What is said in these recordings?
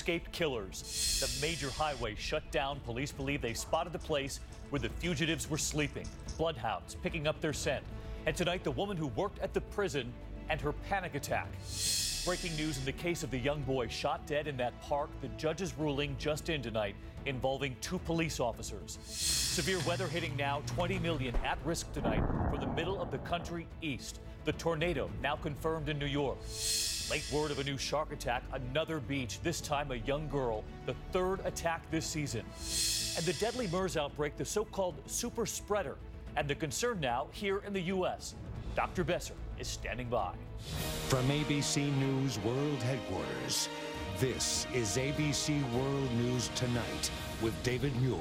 escaped killers. The major highway shut down. Police believe they spotted the place where the fugitives were sleeping. Bloodhounds picking up their scent. And tonight, the woman who worked at the prison and her panic attack. Breaking news in the case of the young boy shot dead in that park. The judge's ruling just in tonight involving 2 police officers. Severe weather hitting now, 20 million at risk tonight from the middle of the country east. The tornado now confirmed in New York. Late word of a new shark attack, another beach, this time a young girl, the 3rd attack this season. And the deadly MERS outbreak, the so-called super spreader, and the concern now here in the U.S. Dr. Besser is standing by. From ABC News World Headquarters, this is ABC World News Tonight with David Muir.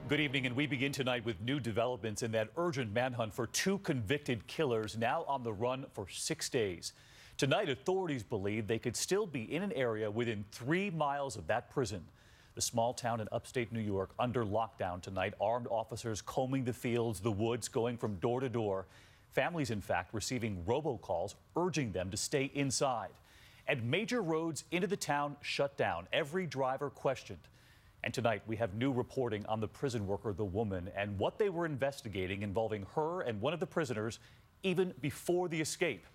Good evening, and we begin tonight with new developments in that urgent manhunt for 2 convicted killers now on the run for 6 days. Tonight, authorities believe they could still be in an area within 3 miles of that prison. The small town in upstate New York under lockdown tonight. Armed officers combing the fields, the woods, going from door to door. Families, in fact, receiving robocalls urging them to stay inside. And major roads into the town shut down. Every driver questioned. And tonight, we have new reporting on the prison worker, the woman, and what they were investigating involving her and one of the prisoners even before the escape.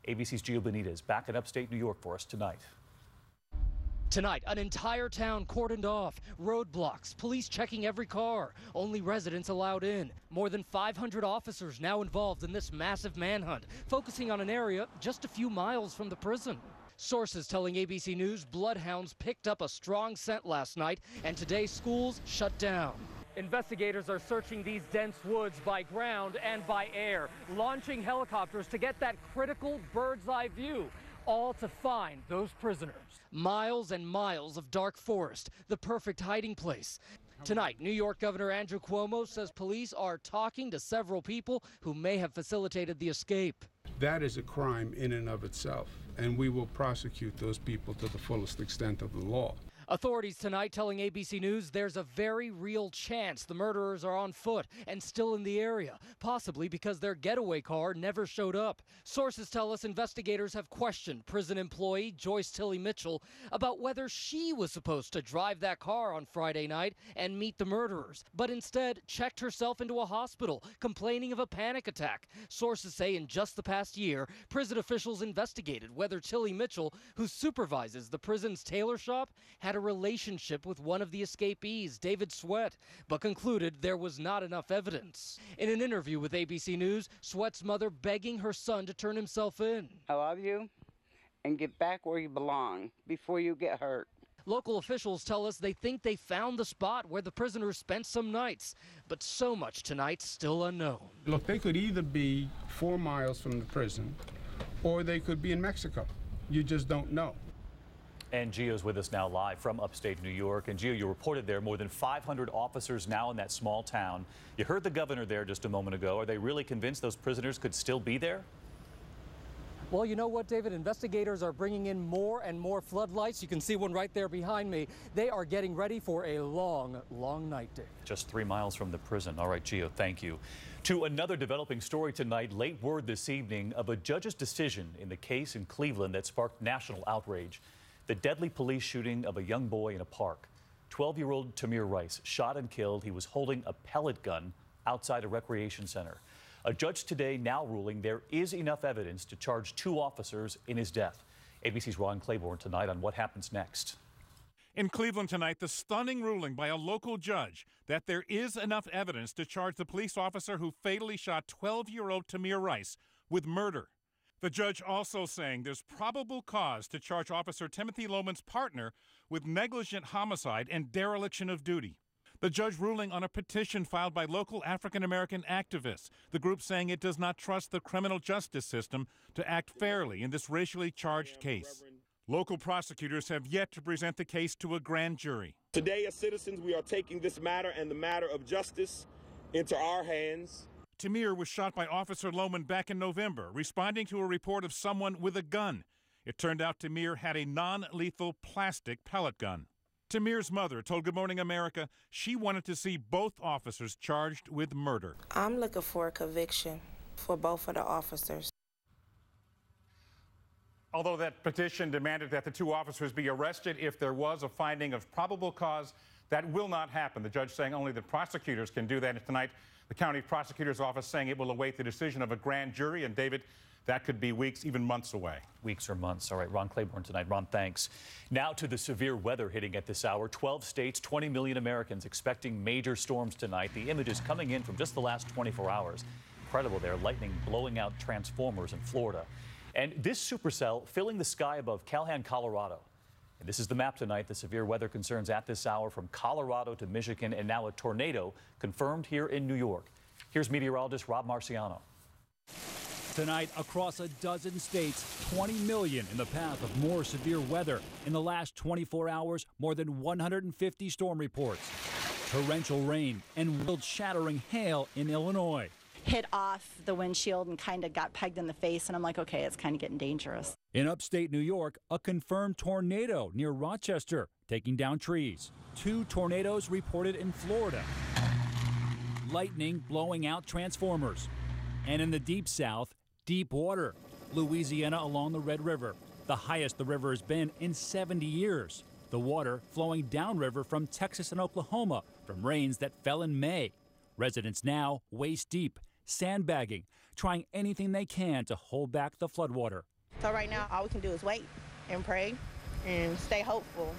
ABC's Gio Benitez back in upstate New York for us tonight. Tonight, an entire town cordoned off, roadblocks, police checking every car, only residents allowed in. More than 500 officers now involved in this massive manhunt, focusing on an area just a few miles from the prison. Sources telling ABC News bloodhounds picked up a strong scent last night, and today schools shut down. Investigators are searching these dense woods by ground and by air, launching helicopters to get that critical bird's eye view, all to find those prisoners. Miles and miles of dark forest, the perfect hiding place. Tonight, New York Governor Andrew Cuomo says police are talking to several people who may have facilitated the escape. That is a crime in and of itself, and we will prosecute those people to the fullest extent of the law. Authorities tonight telling ABC News there's a very real chance the murderers are on foot and still in the area, possibly because their getaway car never showed up. Sources tell us investigators have questioned prison employee Joyce Tilly Mitchell about whether she was supposed to drive that car on Friday night and meet the murderers, but instead checked herself into a hospital, complaining of a panic attack. Sources say in just the past year, prison officials investigated whether Tilly Mitchell, who supervises the prison's tailor shop, had a relationship with one of the escapees, David Sweat, but concluded there was not enough evidence. In an interview with ABC News, Sweat's mother begging her son to turn himself in. I love you, and get back where you belong before you get hurt. Local officials tell us they think they found the spot where the prisoners spent some nights, but so much tonight still unknown. Look, they could either be 4 miles from the prison, or they could be in Mexico. You just don't know. And Gio's with us now live from upstate New York. And Gio, you reported there more than 500 officers now in that small town. You heard the governor there just a moment ago. Are they really convinced those prisoners could still be there? Well, you know what, David? Investigators are bringing in more and more floodlights. You can see one right there behind me. They are getting ready for a long, long night, David. Just 3 miles from the prison. All right, Gio, thank you. To another developing story tonight, late word this evening of a judge's decision in the case in Cleveland that sparked national outrage. The deadly police shooting of a young boy in a park. 12-year-old Tamir Rice shot and killed. He was holding a pellet gun outside a recreation center. A judge today now ruling there is enough evidence to charge 2 officers in his death. ABC's Ron Claiborne tonight on what happens next. In Cleveland tonight, the stunning ruling by a local judge that there is enough evidence to charge the police officer who fatally shot 12-year-old Tamir Rice with murder. The judge also saying there's probable cause to charge Officer Timothy Lohman's partner with negligent homicide and dereliction of duty. The judge ruling on a petition filed by local African-American activists, the group saying it does not trust the criminal justice system to act fairly in this racially charged case. Local prosecutors have yet to present the case to a grand jury. Today, as citizens, we are taking this matter and the matter of justice into our hands. Tamir was shot by Officer Lohman back in November, responding to a report of someone with a gun. It turned out Tamir had a non-lethal plastic pellet gun. Tamir's mother told Good Morning America she wanted to see both officers charged with murder. I'm looking for a conviction for both of the officers. Although that petition demanded that the two officers be arrested if there was a finding of probable cause, that will not happen. The judge saying only the prosecutors can do that. And tonight, the county prosecutor's office saying it will await the decision of a grand jury. And David, that could be weeks, even months away. Weeks or months. All right, Ron Claiborne tonight. Ron, thanks. Now to the severe weather hitting at this hour. 12 states, 20 million Americans expecting major storms tonight. The images coming in from just the last 24 hours. Incredible there. Lightning blowing out transformers in Florida. And this supercell filling the sky above Calhoun, Colorado. And this is the map tonight. The severe weather concerns at this hour from Colorado to Michigan, and now a tornado confirmed here in New York. Here's meteorologist Rob Marciano. Tonight, across a dozen states, 20 million in the path of more severe weather. In the last 24 hours, more than 150 storm reports. Torrential rain and world-shattering hail in Illinois. Hit off the windshield and kind of got pegged in the face, and I'm like, okay, it's kind of getting dangerous. In upstate New York, a confirmed tornado near Rochester, taking down trees. 2 tornadoes reported in Florida. Lightning blowing out transformers. And in the deep south, deep water. Louisiana along the Red River, the highest the river has been in 70 years. The water flowing downriver from Texas and Oklahoma from rains that fell in May. Residents now waist deep, sandbagging, trying anything they can to hold back the floodwater. So right now, all we can do is wait and pray and stay hopeful.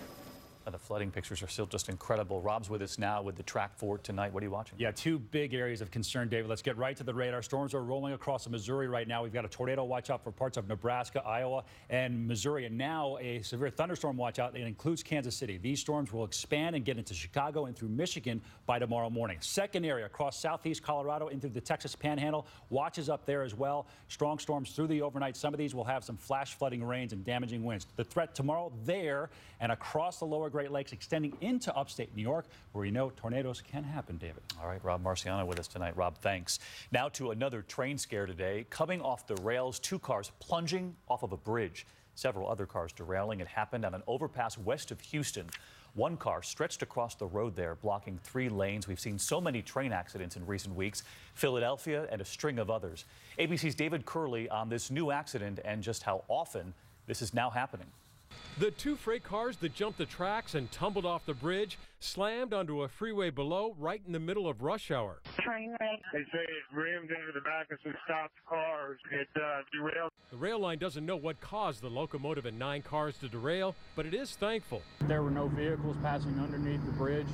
The flooding pictures are still just incredible. Rob's with us now with the track for tonight. What are you watching? Yeah, 2 big areas of concern, David. Let's get right to the radar. Storms are rolling across Missouri right now. We've got a tornado watch out for parts of Nebraska, Iowa, and Missouri, and now a severe thunderstorm watch out. It includes Kansas City. These storms will expand and get into Chicago and through Michigan by tomorrow morning. Second area across southeast Colorado into the Texas Panhandle. Watches up there as well. Strong storms through the overnight. Some of these will have some flash flooding rains and damaging winds. The threat tomorrow there and across the lower Great Lakes, extending into upstate New York, where we know tornadoes can happen, David. All right, Rob Marciano with us tonight. Rob, thanks. Now to another train scare today. Coming off the rails, 2 cars plunging off of a bridge. Several other cars derailing. It happened on an overpass west of Houston. 1 car stretched across the road there, blocking 3 lanes. We've seen so many train accidents in recent weeks. Philadelphia and a string of others. ABC's David Curley on this new accident and just how often this is now happening. The 2 freight cars that jumped the tracks and tumbled off the bridge slammed onto a freeway below right in the middle of rush hour. Train wreck. They say it rammed into the back of some stopped cars. It derailed. The rail line doesn't know what caused the locomotive and 9 cars to derail, but it is thankful. There were no vehicles passing underneath the bridge.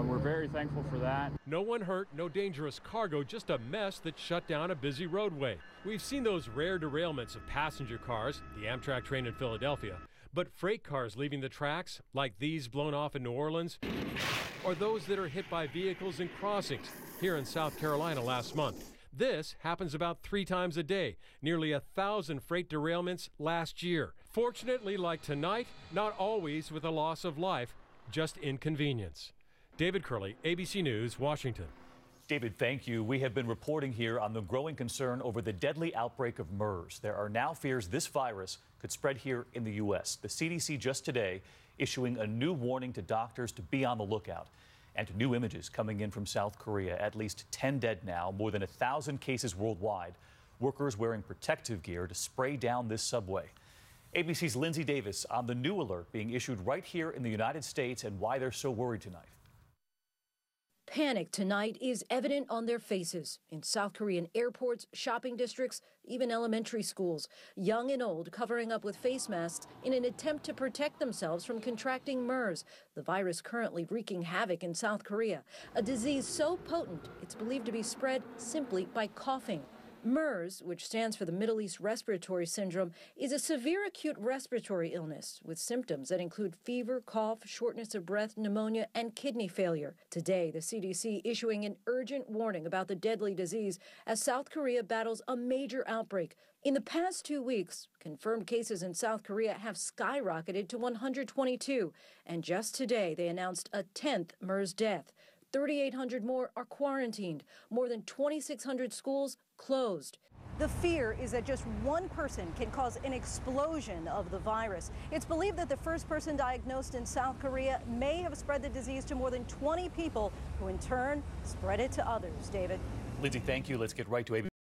We're very thankful for that. No one hurt, no dangerous cargo, just a mess that shut down a busy roadway. We've seen those rare derailments of passenger cars, the Amtrak train in Philadelphia. But freight cars leaving the tracks, like these blown off in New Orleans, or those that are hit by vehicles in crossings here in South Carolina last month. This happens about 3 times a day, nearly 1,000 freight derailments last year. Fortunately, like tonight, not always with a loss of life, just inconvenience. David Curley, ABC News, Washington. David, thank you. We have been reporting here on the growing concern over the deadly outbreak of MERS. There are now fears this virus could spread here in the U.S. The CDC just today issuing a new warning to doctors to be on the lookout. And new images coming in from South Korea. At least 10 dead now, more than 1,000 cases worldwide. Workers wearing protective gear to spray down this subway. ABC's Lindsay Davis on the new alert being issued right here in the United States and why they're so worried tonight. Panic tonight is evident on their faces in South Korean airports, shopping districts, even elementary schools. Young and old covering up with face masks in an attempt to protect themselves from contracting MERS, the virus currently wreaking havoc in South Korea. A disease so potent it's believed to be spread simply by coughing. MERS, which stands for the Middle East Respiratory Syndrome, is a severe acute respiratory illness with symptoms that include fever, cough, shortness of breath, pneumonia, and kidney failure. Today, the CDC issuing an urgent warning about the deadly disease as South Korea battles a major outbreak. In the past 2 weeks, confirmed cases in South Korea have skyrocketed to 122, and just today they announced a 10th MERS death. 3,800 more are quarantined. More than 2,600 schools closed. The fear is that just one person can cause an explosion of the virus. It's believed that the first person diagnosed in South Korea may have spread the disease to more than 20 people, who in turn spread it to others. David. Lindsay, thank you. Let's get right to